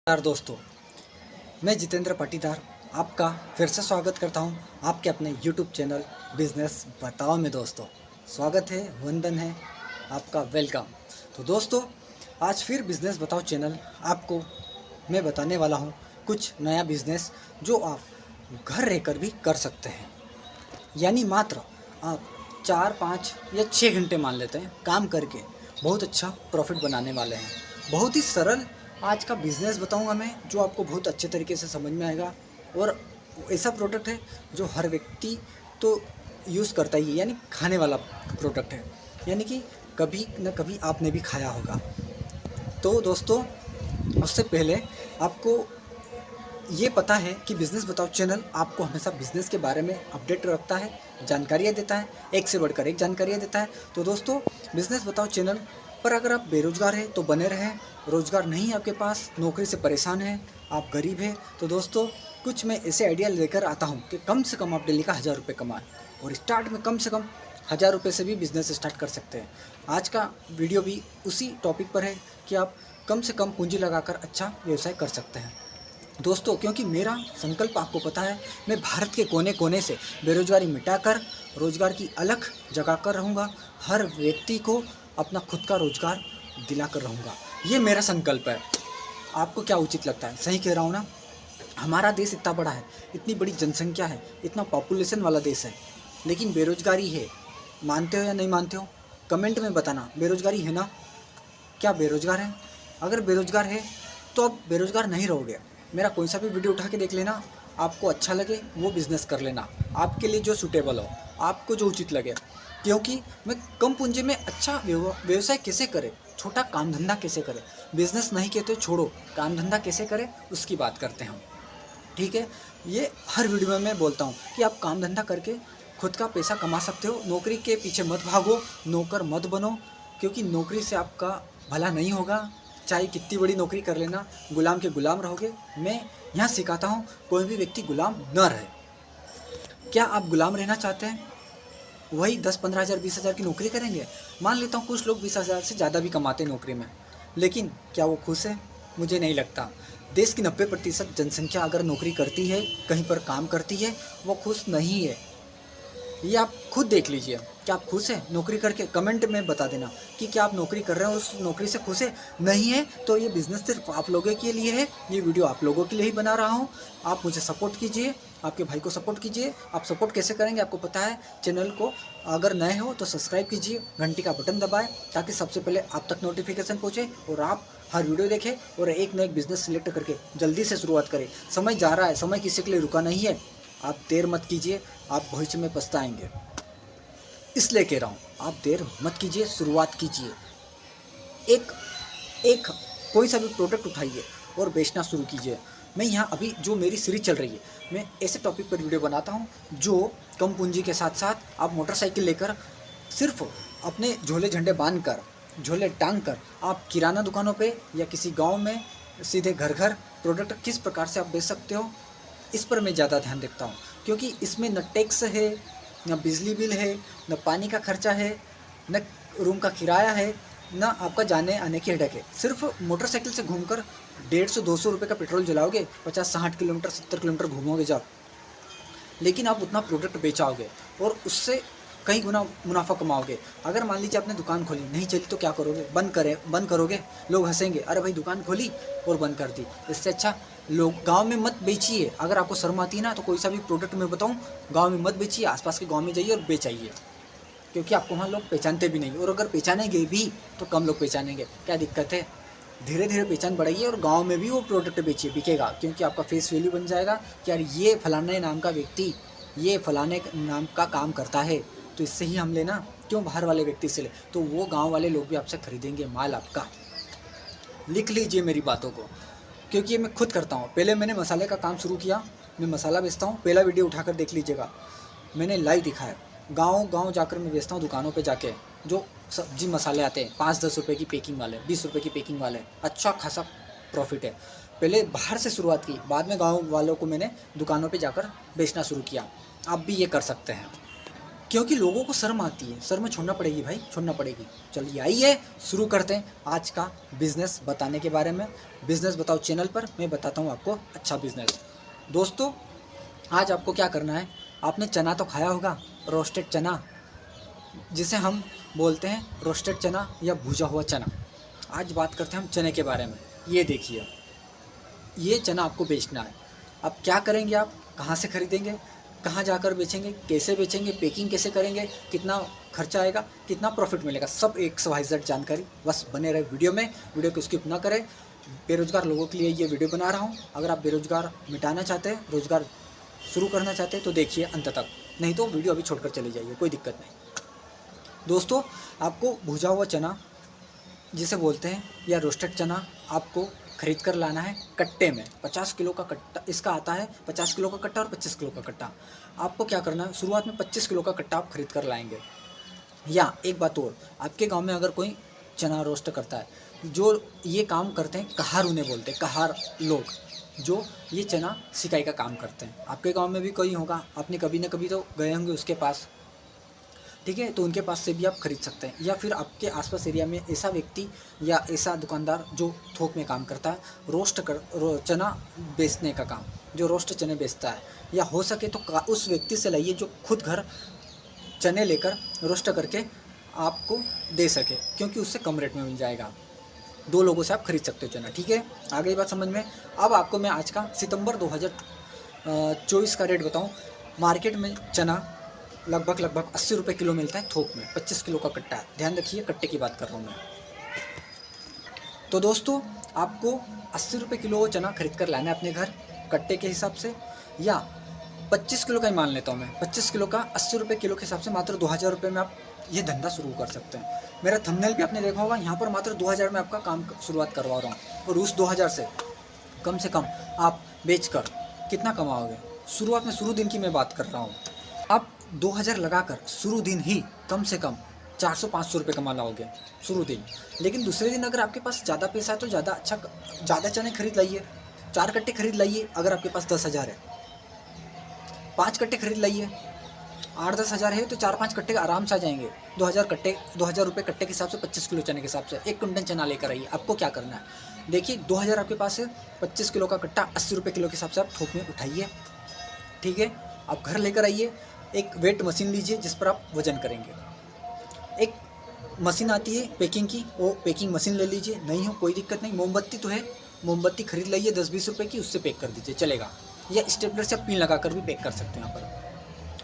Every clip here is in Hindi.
नमस्कार दोस्तों, मैं जितेंद्र पाटीदार आपका फिर से स्वागत करता हूं आपके अपने YouTube चैनल बिजनेस बताओ में। दोस्तों स्वागत है, वंदन है, आपका वेलकम। तो दोस्तों आज फिर बिजनेस बताओ चैनल आपको मैं बताने वाला हूं कुछ नया बिजनेस जो आप घर रहकर भी कर सकते हैं। यानी मात्र आप 4, 5 या 6 घंटे मान लेते हैं काम करके बहुत अच्छा प्रॉफिट बनाने वाले हैं। बहुत ही सरल आज का बिज़नेस बताऊंगा मैं, जो आपको बहुत अच्छे तरीके से समझ में आएगा। और ऐसा प्रोडक्ट है जो हर व्यक्ति तो यूज़ करता ही है, यानी खाने वाला प्रोडक्ट है, यानी कि कभी न कभी आपने भी खाया होगा। तो दोस्तों उससे पहले आपको ये पता है कि बिज़नेस बताओ चैनल आपको हमेशा बिज़नेस के बारे में अपडेट रखता है, जानकारियाँ देता है, एक से बढ़कर एक जानकारियाँ देता है। तो दोस्तों बिज़नेस बताओ चैनल पर अगर आप बेरोज़गार हैं तो बने रहें, रोज़गार नहीं आपके पास, नौकरी से परेशान हैं, आप गरीब हैं, तो दोस्तों कुछ मैं ऐसे आइडिया लेकर आता हूँ कि कम से कम आप डेली का 1000 रुपये कमाएँ और स्टार्ट में कम से कम 1000 रुपये से भी बिज़नेस स्टार्ट कर सकते हैं। आज का वीडियो भी उसी टॉपिक पर है कि आप कम से कम पूंजी लगाकर अच्छा व्यवसाय कर सकते हैं दोस्तों। क्योंकि मेरा संकल्प आपको पता है, मैं भारत के कोने कोने से बेरोजगारी मिटाकर रोजगार की अलख जगाकर रहूँगा, हर व्यक्ति को अपना खुद का रोजगार दिलाकर रहूँगा। ये मेरा संकल्प है। आपको क्या उचित लगता है? सही कह रहा हूँ ना? हमारा देश इतना बड़ा है, इतनी बड़ी जनसंख्या है, इतना पॉपुलेशन वाला देश है, लेकिन बेरोजगारी है। मानते हो या नहीं मानते हो? कमेंट में बताना। बेरोजगारी है ना? क्या बेरोजगार है? अगर बेरोजगार है तो आप बेरोजगार नहीं रहोगे। मेरा कोई सा भी वीडियो उठा के देख लेना, आपको अच्छा लगे वो बिज़नेस कर लेना, आपके लिए जो सूटेबल हो, आपको जो उचित लगे। क्योंकि मैं कम पूंजी में अच्छा व्यवसाय कैसे करें, छोटा काम धंधा कैसे करें, बिज़नेस नहीं कहते छोड़ो, काम धंधा कैसे करें उसकी बात करते हैं हम। ठीक है, ये हर वीडियो में मैं बोलता हूँ कि आप काम धंधा करके खुद का पैसा कमा सकते हो। नौकरी के पीछे मत भागो, नौकर मत बनो, क्योंकि नौकरी से आपका भला नहीं होगा। चाहे कितनी बड़ी नौकरी कर लेना, गुलाम के गुलाम रहोगे। मैं यहाँ सिखाता हूँ कोई भी व्यक्ति गुलाम न रहे। क्या आप गुलाम रहना चाहते हैं? वही 10-15 हज़ार 20 हज़ार की नौकरी करेंगे। मान लेता हूँ कुछ लोग 20 हज़ार से ज़्यादा भी कमाते हैं नौकरी में, लेकिन क्या वो खुश है? मुझे नहीं लगता। देश की 90% जनसंख्या अगर नौकरी करती है, कहीं पर काम करती है, वो खुश नहीं है। ये आप खुद देख लीजिए। क्या आप खुश हैं नौकरी करके? कमेंट में बता देना कि क्या आप नौकरी कर रहे हैं और उस नौकरी से खुश है। नहीं है तो ये बिज़नेस सिर्फ आप लोगों के लिए है, ये वीडियो आप लोगों के लिए ही बना रहा हूँ। आप मुझे सपोर्ट कीजिए, आपके भाई को सपोर्ट कीजिए। आप सपोर्ट कैसे करेंगे आपको पता है। चैनल को अगर नए हो तो सब्सक्राइब कीजिए, घंटी का बटन दबाएं ताकि सबसे पहले आप तक नोटिफिकेशन पहुँचे और आप हर वीडियो देखें और एक न एक बिज़नेस सिलेक्ट करके जल्दी से शुरुआत करें। समय जा रहा है, समय किसी के लिए रुका नहीं है। आप देर मत कीजिए, आप भविष्य में पछताएंगे। इसलिए कह रहा हूँ आप देर मत कीजिए, शुरुआत कीजिए। एक कोई सा भी प्रोडक्ट उठाइए और बेचना शुरू कीजिए। मैं यहाँ अभी जो मेरी सीरीज चल रही है, मैं ऐसे टॉपिक पर वीडियो बनाता हूँ जो कम पूंजी के साथ साथ आप मोटरसाइकिल लेकर सिर्फ अपने झोले झंडे बांध कर, झोले टांग कर आप किराना दुकानों पे या किसी गांव में सीधे घर घर प्रोडक्ट किस प्रकार से आप बेच सकते हो, इस पर मैं ज़्यादा ध्यान देता हूँ। क्योंकि इसमें न टैक्स है, न बिजली बिल है, न पानी का खर्चा है, न रूम का किराया है, न आपका जाने आने की हेडेक है। सिर्फ मोटरसाइकिल से घूमकर 150-200 रुपये का पेट्रोल जलाओगे, 50-60 किलोमीटर 70 किलोमीटर घूमोगे जब, लेकिन आप उतना प्रोडक्ट बेचाओगे और उससे कई गुना मुनाफा कमाओगे। अगर मान लीजिए आपने दुकान खोली, नहीं चली तो क्या करोगे? बंद करोगे, लोग हंसेंगे, अरे भाई दुकान खोली और बंद कर दी। इससे अच्छा लोग गांव में मत बेचिए। अगर आपको शर्म आती है ना तो कोई सा भी प्रोडक्ट मैं बताऊं, गांव में मत बेचिए, आसपास के गांव में जाइए और बेचाइए। क्योंकि आपको वहाँ लोग पहचानते भी नहीं, और अगर पहचानेंगे भी तो कम लोग पहचानेंगे। क्या दिक्कत है? धीरे धीरे पहचान बढ़ाइए और गांव में भी वो प्रोडक्ट बेचिए, बिकेगा। क्योंकि आपका फेस वैल्यू बन जाएगा कि यार ये फलाने नाम का व्यक्ति ये फलाने नाम का काम करता है, तो इससे ही हम लेना, क्यों बाहर वाले व्यक्ति से ले? तो वो गाँव वाले लोग भी आपसे खरीदेंगे माल आपका। लिख लीजिए मेरी बातों को, क्योंकि ये मैं खुद करता हूँ। पहले मैंने मसाले का काम शुरू किया, मैं मसाला बेचता हूँ। पहला वीडियो उठाकर देख लीजिएगा, मैंने लाइव दिखाया। गांव गांव जाकर मैं बेचता हूँ, दुकानों पे जाके। जो सब्जी मसाले आते हैं 5-10 रुपये की पैकिंग वाले, 20 रुपये की पैकिंग वाले, अच्छा खासा प्रॉफिट है। पहले बाहर से शुरुआत की, बाद में गाँव वालों को मैंने दुकानों पर जाकर बेचना शुरू किया। आप भी ये कर सकते हैं। क्योंकि लोगों को शर्म आती है, शर्म छोड़ना पड़ेगी भाई, छोड़ना पड़ेगी। चलिए आइए शुरू करते हैं आज का बिज़नेस बताने के बारे में। बिज़नेस बताओ चैनल पर मैं बताता हूँ आपको अच्छा बिज़नेस। दोस्तों आज आपको क्या करना है, आपने चना तो खाया होगा, रोस्टेड चना, जिसे हम बोलते हैं रोस्टेड चना या भुजा हुआ चना। आज बात करते हैं हम चने के बारे में। ये देखिए, ये चना आपको बेचना है। अब क्या करेंगे आप, कहाँ से खरीदेंगे, कहाँ जाकर बेचेंगे, कैसे बेचेंगे, पैकिंग कैसे करेंगे, कितना खर्चा आएगा, कितना प्रॉफिट मिलेगा, सब एक से वाई जानकारी। बस बने रहे वीडियो में, वीडियो को स्किप ना करें। बेरोज़गार लोगों के लिए ये वीडियो बना रहा हूँ। अगर आप बेरोज़गार मिटाना चाहते हैं, रोज़गार शुरू करना चाहते हैं तो देखिए अंत तक, नहीं तो वीडियो अभी छोड़कर चले जाइए, कोई दिक्कत नहीं। दोस्तों आपको भुजा हुआ चना जिसे बोलते हैं या रोस्टेड चना आपको खरीद कर लाना है कट्टे में। 50 किलो का कट्टा इसका आता है, 50 किलो का कट्टा और 25 किलो का कट्टा। आपको क्या करना है, शुरुआत में 25 किलो का कट्टा आप खरीद कर लाएंगे। या एक बात और, आपके गांव में अगर कोई चना रोस्ट करता है, जो ये काम करते हैं कहार उन्हें बोलते हैं, कहार लोग जो ये चना सिकाई का काम करते हैं। आपके गाँव में भी कोई होगा, आपने कभी ना कभी तो गए होंगे उसके पास, ठीक है, तो उनके पास से भी आप खरीद सकते हैं। या फिर आपके आसपास एरिया में ऐसा व्यक्ति या ऐसा दुकानदार जो थोक में काम करता है, चना बेचने का काम, जो रोस्ट चने बेचता है, या हो सके तो उस व्यक्ति से लाइए जो खुद घर चने लेकर रोस्ट करके आपको दे सके, क्योंकि उससे कम रेट में मिल जाएगा। 2 लोगों से आप खरीद सकते हो चना, ठीक है। आगे बात समझ में। अब आपको मैं आज का सितंबर 2024 का रेट बताऊँ। मार्केट में चना लगभग 80 रुपये किलो मिलता है थोक में। 25 किलो का कट्टा है, ध्यान रखिए कट्टे की बात कर रहा हूँ मैं। तो दोस्तों आपको 80 रुपये किलो चना खरीद कर लाना है अपने घर कट्टे के हिसाब से, या 25 किलो का ही मान लेता हूँ मैं। 25 किलो का 80 रुपये किलो के हिसाब से मात्र 2000 रुपये में आप ये धंधा शुरू कर सकते हैं। मेरा थंबनेल भी आपने देखा होगा, यहाँ पर मात्र 2000 में आपका काम शुरुआत करवा रहा हूँ। और उस 2000 से कम आप बेच कर कितना कमाओगे। शुरुआत में शुरू दिन की मैं बात कर रहा हूँ। आप 2000 लगाकर शुरू दिन ही कम से कम 400-500 रुपये कमा लाओगे शुरू दिन। लेकिन दूसरे दिन अगर आपके पास ज़्यादा पैसा है तो ज़्यादा चने खरीद लाइए, 4 कट्टे खरीद लाइए। अगर आपके पास 10,000 है, 5 कट्टे खरीद लाइए। 8-10 हज़ार है तो 4-5 कट्टे आराम से आ जाएंगे। 2000 रुपये कट्टे के हिसाब से, 25 किलो चने के हिसाब से 1 कुंटल चना लेकर आइए। आपको क्या करना है, देखिए 2000 आपके पास है, 25 किलो का कट्टा 80 रुपये किलो के हिसाब से आप थोक में उठाइए, ठीक है। आप घर लेकर आइए, एक वेट मशीन लीजिए जिस पर आप वज़न करेंगे। एक मशीन आती है पैकिंग की, वो पैकिंग मशीन ले लीजिए। नहीं हो कोई दिक्कत नहीं, मोमबत्ती तो है, मोमबत्ती खरीद लाइए 10-20 रुपये की, उससे पैक कर दीजिए, चलेगा। या स्टेपलर से आप पिन लगाकर भी पैक कर सकते हैं। यहाँ पर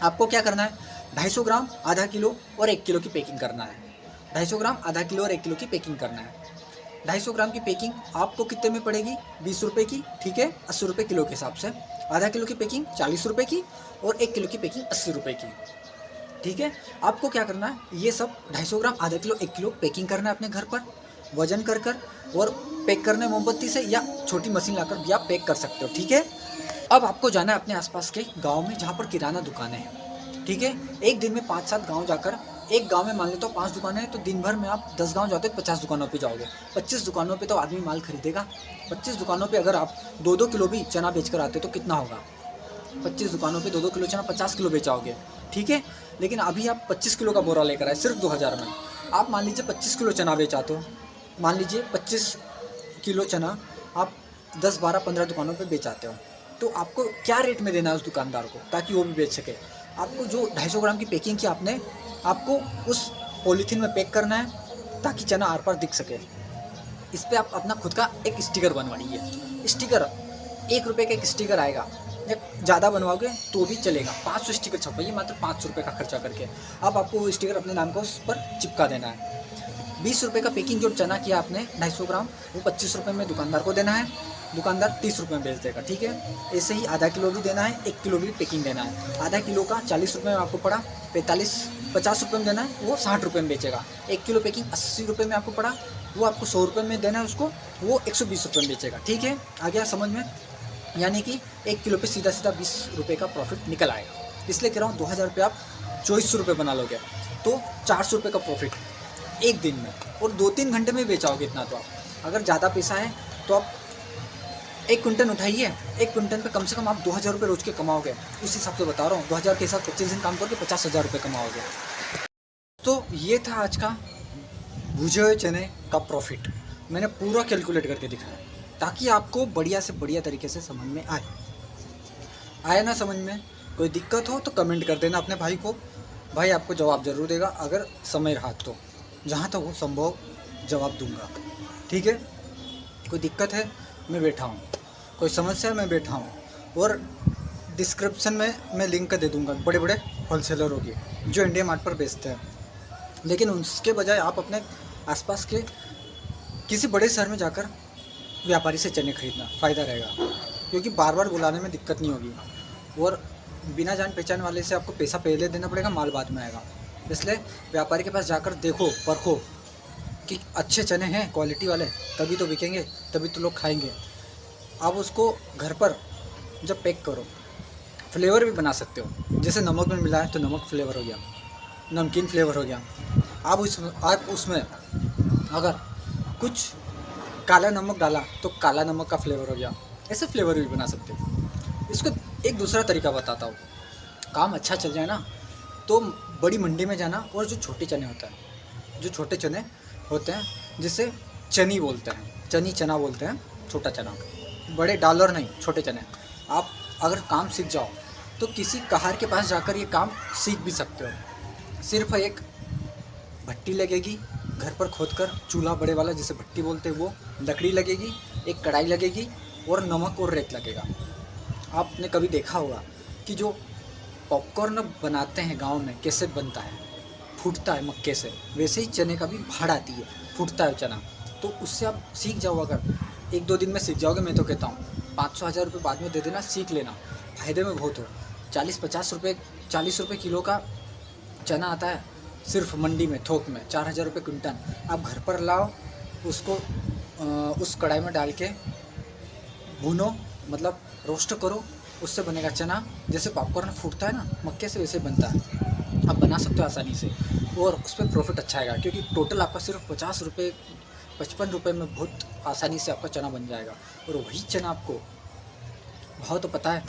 आपको क्या करना है, 250 ग्राम, आधा किलो और 1 किलो की पैकिंग करना है। 250 ग्राम, आधा किलो और 1 किलो की पैकिंग करना है। 250 ग्राम की पैकिंग आपको कितने में पड़ेगी, 20 रुपये की, ठीक है, 80 रुपये किलो के हिसाब से। आधा किलो की पैकिंग 40 रुपये की और 1 किलो की पैकिंग 80 रुपये की, ठीक है। आपको क्या करना है, ये सब 250 ग्राम, आधा किलो, 1 किलो पैकिंग करना है अपने घर पर, वजन कर और पैक करना है मोमबत्ती से, या छोटी मशीन लाकर भी आप पैक कर सकते हो, ठीक है। अब आपको जाना है अपने आसपास के गाँव में जहाँ पर किराना दुकानें हैं, ठीक है। एक दिन में 5-7 गाँव जाकर, एक गांव में मान लेता हूँ 5 दुकानें हैं, तो दिन भर में आप 10 गांव जाते हो, 50 दुकानों पे जाओगे। 25 दुकानों पे तो आदमी माल खरीदेगा। 25 दुकानों पे अगर आप 2-2 किलो भी चना बेच कर आते हो तो कितना होगा, 25 दुकानों पे 2-2 किलो चना 50 किलो बेचाओगे, ठीक है। लेकिन अभी आप 25 किलो का बोरा लेकर आए सिर्फ 2000 में। आप मान लीजिए 25 किलो चना बेचाते हो, मान लीजिए 25 किलो चना आप 10, 12, 15 दुकानों पर बेचाते हो, तो आपको क्या रेट में देना है उस दुकानदार को, ताकि वो भी बेच सके। आपको जो 250 ग्राम की पैकिंग की आपने, आपको उस पॉलीथीन में पैक करना है ताकि चना आर पार दिख सके। इस पर आप अपना खुद का एक स्टिकर बनवाइए। स्टिकर 1 रुपये का एक स्टिकर आएगा, या ज़्यादा बनवाओगे तो भी चलेगा। 500 स्टिकर छपवाइए मात्र 500 रुपये का खर्चा करके। अब आपको वो स्टिकर अपने नाम का उस पर चिपका देना है। 20 रुपये का पैकिंग जो चना किया आपने 250 ग्राम, वो 25 रुपये में दुकानदार को देना है। दुकानदार 30 रुपये में बेच देगा, ठीक है। ऐसे ही आधा किलो भी देना है, 1 किलो भी पैकिंग देना है। आधा किलो का 40 रुपये में आपको पड़ा, 50 रुपये में देना है, वो 60 रुपये में बेचेगा। 1 किलो पैकिंग 80 रुपये में आपको पड़ा, वो आपको 100 रुपये में देना है उसको, वो 120 रुपये में बेचेगा, ठीक है। आ गया समझ में, यानी कि 1 किलो पे सीधा 20 रुपये का प्रॉफिट निकल आएगा। इसलिए कह रहा हूँ 2000 रुपये आप 2400 रुपये बना लोगे तो 400 रुपये का प्रॉफिट एक दिन में, और 2-3 घंटे में बेचाओगे इतना। तो आप अगर ज़्यादा पैसा है तो आप एक क्विंटल उठाइए, एक क्विंटल पे कम से कम आप 2000 रुपये रोज़ के कमाओगे। उस हिसाब से बता रहा हूँ, 2000 के हिसाब 25 दिन काम करके 50,000 रुपये कमाओगे। तो ये था आज का भुजे हुए चने का प्रॉफिट। मैंने पूरा कैलकुलेट करके दिखाया ताकि आपको बढ़िया से बढ़िया तरीके से समझ में आए। आया ना समझ में? कोई दिक्कत हो तो कमेंट कर देना अपने भाई को, भाई आपको जवाब ज़रूर देगा अगर समय रहा तो, जहाँ तक हो संभव जवाब दूंगा। ठीक है, कोई दिक्कत है मैं बैठा हूँ, कोई समस्या है मैं बैठा हूँ। और डिस्क्रिप्शन में मैं लिंक दे दूँगा बड़े बड़े होलसेलरों की जो इंडिया मार्ट पर बेचते हैं। लेकिन उसके बजाय आप अपने आसपास के किसी बड़े शहर में जाकर व्यापारी से चने खरीदना फ़ायदा रहेगा, क्योंकि बार बार बुलाने में दिक्कत नहीं होगी और बिना जान पहचान वाले से आपको पैसा पहले देना पड़ेगा, माल बाद में आएगा। इसलिए व्यापारी के पास जाकर देखो, परखो कि अच्छे चने हैं क्वालिटी वाले, तभी तो बिकेंगे, तभी तो लोग खाएंगे। आप उसको घर पर जब पैक करो, फ्लेवर भी बना सकते हो। जैसे नमक में मिला है तो नमक फ्लेवर हो गया, नमकीन फ्लेवर हो गया। आप उसमें अगर कुछ काला नमक डाला तो काला नमक का फ्लेवर हो गया। ऐसे फ्लेवर भी बना सकते हो। इसको एक दूसरा तरीका बताता हूँ। काम अच्छा चल जाए ना तो बड़ी मंडी में जाना, और जो छोटे चने होते हैं, जो छोटे चने होते हैं जिसे चनी बोलते हैं, चना बोलते हैं, छोटा चना, बड़े डॉलर नहीं, छोटे चने। आप अगर काम सीख जाओ तो किसी कहार के पास जाकर ये काम सीख भी सकते हो। सिर्फ एक भट्टी लगेगी घर पर खोदकर, चूल्हा बड़े वाला जिसे भट्टी बोलते हैं, वो लकड़ी लगेगी, एक कढ़ाई लगेगी और नमक और रेत लगेगा। आपने कभी देखा होगा कि जो पॉपकॉर्न बनाते हैं गांव में कैसे बनता है, फूटता है मक्के से, वैसे ही चने का भी भाड़ आती है, फूटता है चना। तो उससे आप सीख जाओ, अगर 1-2 दिन में सीख जाओगे। मैं तो कहता हूँ 500-1000 रुपये बाद में दे देना, सीख लेना, फ़ायदे में बहुत हो। 40-50 रुपये, 40 रुपये किलो का चना आता है सिर्फ मंडी में थोक में, 4000 रुपये क्विंटल। आप घर पर लाओ, उसको उस कढ़ाई में डाल के भूनो, मतलब रोस्ट करो, उससे बनेगा चना। जैसे पॉपकॉर्न फूटता है ना मक्के से, वैसे बनता है। आप बना सकते हो आसानी से और उस पर प्रॉफिट अच्छा आएगा, क्योंकि टोटल आपका सिर्फ 50 रुपये 55 रुपये में बहुत आसानी से आपका चना बन जाएगा। और वही चना आपको भाव तो पता है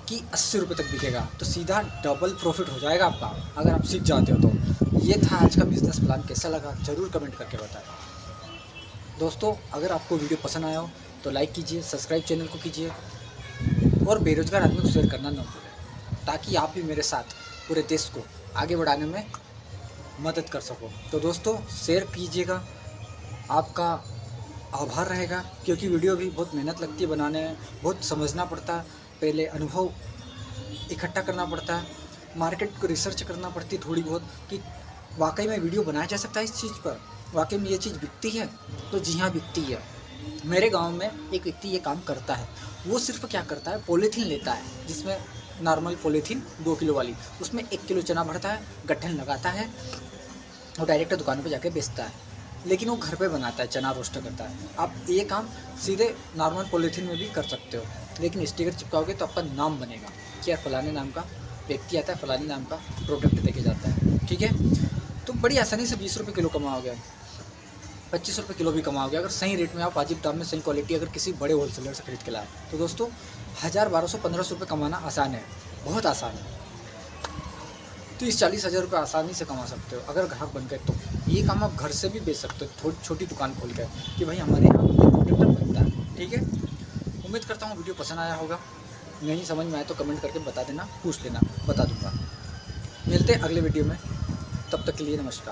कि 80 रुपये तक बिकेगा, तो सीधा डबल प्रॉफिट हो जाएगा आपका अगर आप सीख जाते हो तो। ये था आज का बिज़नेस प्लान। कैसा लगा ज़रूर कमेंट करके बताएं। दोस्तों, अगर आपको वीडियो पसंद आया हो तो लाइक कीजिए, सब्सक्राइब चैनल को कीजिए और बेरोजगार आदमी को शेयर करना न भूलें, ताकि आप भी मेरे साथ पूरे देश को आगे बढ़ाने में मदद कर सको। तो दोस्तों, शेयर कीजिएगा, आपका आभार रहेगा, क्योंकि वीडियो भी बहुत मेहनत लगती है बनाने में, बहुत समझना पड़ता है, पहले अनुभव इकट्ठा करना पड़ता है, मार्केट को रिसर्च करना पड़ती है थोड़ी बहुत, कि वाकई में वीडियो बनाया जा सकता है इस चीज़ पर, वाकई में ये चीज़ बिकती है। तो जी हाँ, बिकती है। मेरे गांव में एक व्यक्ति ये काम करता है। वो सिर्फ क्या करता है, पॉलीथीन लेता है, जिसमें नॉर्मल पॉलीथीन 2 किलो वाली, उसमें 1 किलो चना भरता है, गट्ठन लगाता है और डायरेक्ट दुकानों पे जाके बेचता है। लेकिन वो घर पे बनाता है, चना रोस्ट करता है। आप ये काम सीधे नॉर्मल पॉलीथीन में भी कर सकते हो, लेकिन स्टिकर चिपकाओगे तो आपका नाम बनेगा कि यार फलाने नाम का व्यक्ति आता है, फलाने नाम का प्रोडक्ट देके जाता है। ठीक है, तो बड़ी आसानी से 20 रुपये किलो कमाओगे, 25 रुपये किलो भी कमाओगे, अगर सही रेट में आप वाजिब दाम में सही क्वालिटी अगर किसी बड़े होलसेलर से खरीद के लाए। तो दोस्तों, 1000, 1200, 1500 रुपये कमाना आसान है, बहुत आसान है। 30-40 हज़ार रुपये आसानी से कमा सकते हो अगर ग्राहक बन गए तो। ये काम आप घर से भी बेच सकते हो, छोटी दुकान खोल कर, कि भाई हमारे यहाँ प्रोडक्ट बनता है। ठीक है, उम्मीद करता हूँ वीडियो पसंद आया होगा। नहीं समझ में आए तो कमेंट करके बता देना, पूछ लेना, बता दूँगा। मिलते हैं अगले वीडियो में, तब तक के लिए नमस्कार।